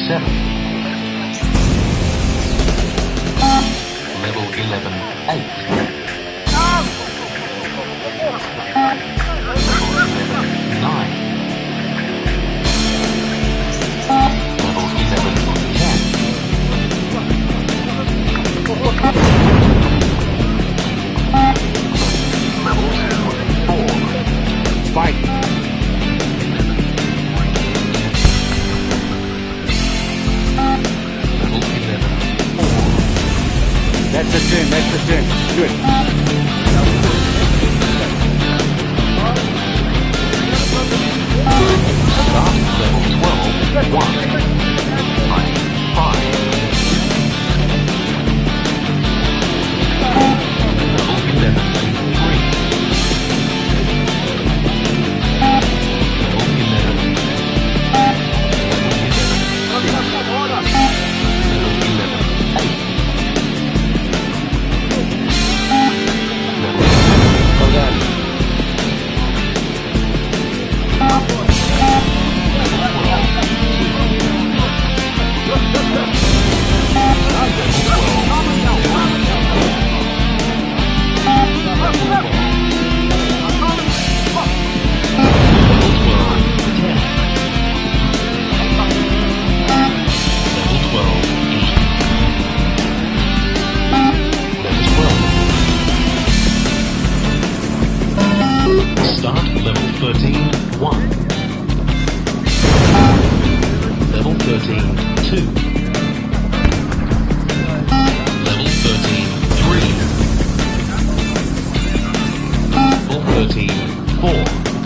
7. Level 11, 8. Level 11, 9. Level 11, 10. Level 2, 4. Fight. Level 11, 4. That's the turn, that's the turn. Good. Start level 12, 1. Fight, 5. Level 11, 3. Level 11. Level 11, 6. Level 11, 8. Level Well done. Start level 13, 1. Level 13, 2. Level 13, 3. Level 13, 4.